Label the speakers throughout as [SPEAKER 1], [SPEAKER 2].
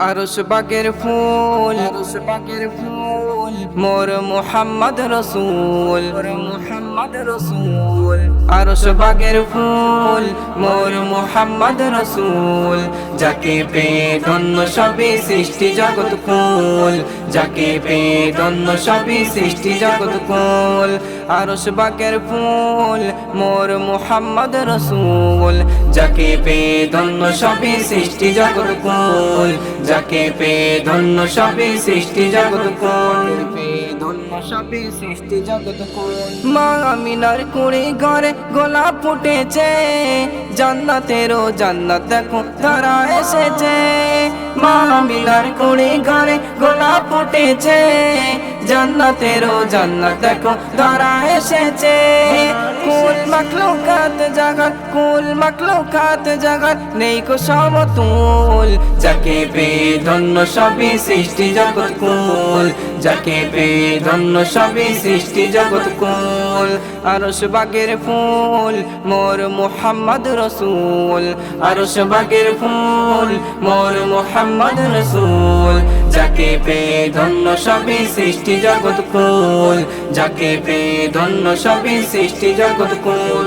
[SPEAKER 1] আরশ বাগের ফুল মোর মুহাম্মদ রসূল আরশ বাগের ফুল মোর মুহাম্মদ রসূল যাকে পেয়ে ধন্য সবে সৃষ্টি জগৎ কুল যাকে পেয়ে ধন্য সবে সৃষ্টি জগৎ কুল আরশ বাগের ফুল মোর মুহাম্মদ রসূল যাকে পেয়ে ধন্য সবে সৃষ্টি জগৎ কুল যাকে পেয়ে ধন্য সবে সৃষ্টি জগৎ কুল মা আমিনার কুড়ি ঘরে গোলাপ ফুটেছে জান্নাতেরও জান্নাত দেখো তারা এসেছে মা আমিনার কুড়ি ঘরে গোলাপ ফুটেছে জান্নাতেরও জান্নাত দেখো তারা এসেছে কুল মাখলুকাত জাগার নেই কো সমতুল যাকে পেয়ে ধন্য সবে সৃষ্টি জগৎ কুল যাকে পেয়ে ধন্য সবে সৃষ্টি জগৎ কুল আরশ বাগের ফুল মোর মুহাম্মদ রসূল আরশ বাগের ফুল মোর মুহাম্মদ রসূল যাকে পেয়ে ধন্য সবে সৃষ্টি জগৎ কুল যাকে পেয়ে ধন্য সবে সৃষ্টি জগৎ কুল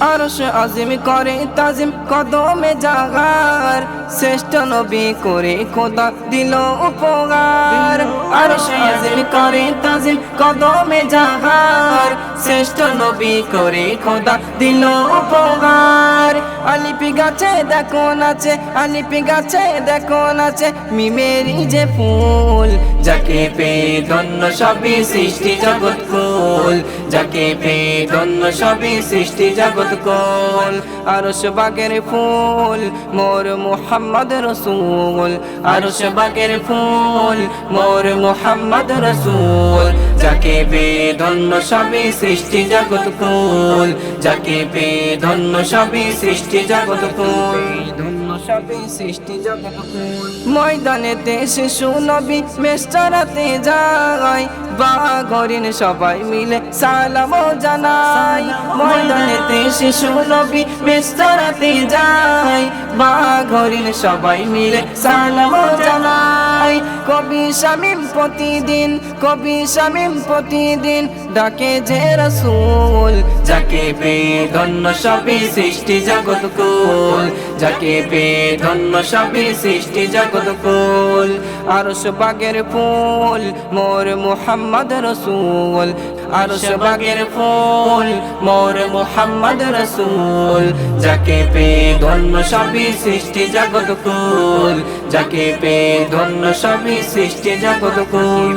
[SPEAKER 1] আরশ আজিম করে তাজিম কদমে জাগার শ্রেষ্ঠ নবী করে খোদা দিল উপকার আরশ আজিম করে তাজিম কদমে জাগার শ্রেষ্ঠ নবী করে খোদা দিল উপকার আলিপি গাছে দেখো নাচে আলিপি গাছে দেখো নাচে মিমেরি যে ফুল যাকে পেয়ে ধন্য সবে সৃষ্টি জগৎ কুল যাকে পেয়ে ধন্য সবে সৃষ্টি জগৎ কুল আরশ বাগের ফুল মোর মুহাম্মদ রসূল আরশ বাগের ফুল মোর মুহাম্মদ রসূল যাকে পেয়ে ধন্য সবে সৃষ্টি জগৎ কুল যাকে পেয়ে ধন্য সবে সৃষ্টি জগৎ কুল ময়দানেতে শিশু নবী মেশরাতে যায় বাগরিন সবাই মিলে সালাম জানাই ময়দানেতে শিশু নবী মেশরাতে যায় বাগরিন সবাই মিলে সালাম জানাই কবি শামীম প্রতিদিন ডাকে যে রাসূল যাকে পেয়ে ধন্য সবে সৃষ্টি জগৎ কুল যাকে পেয়ে ধন্য সবে সৃষ্টি জগৎ কুল আরশ বাগের ফুল মোর মুহাম্মদ রসূল আরশ বাগের ফুল মোর মুহাম্মদ রসূল যাকে পেয়ে ধন্য সবে সৃষ্টি জগৎ কুল যাকে পেয়ে ধন্য সবে সৃষ্টি জগৎ কুল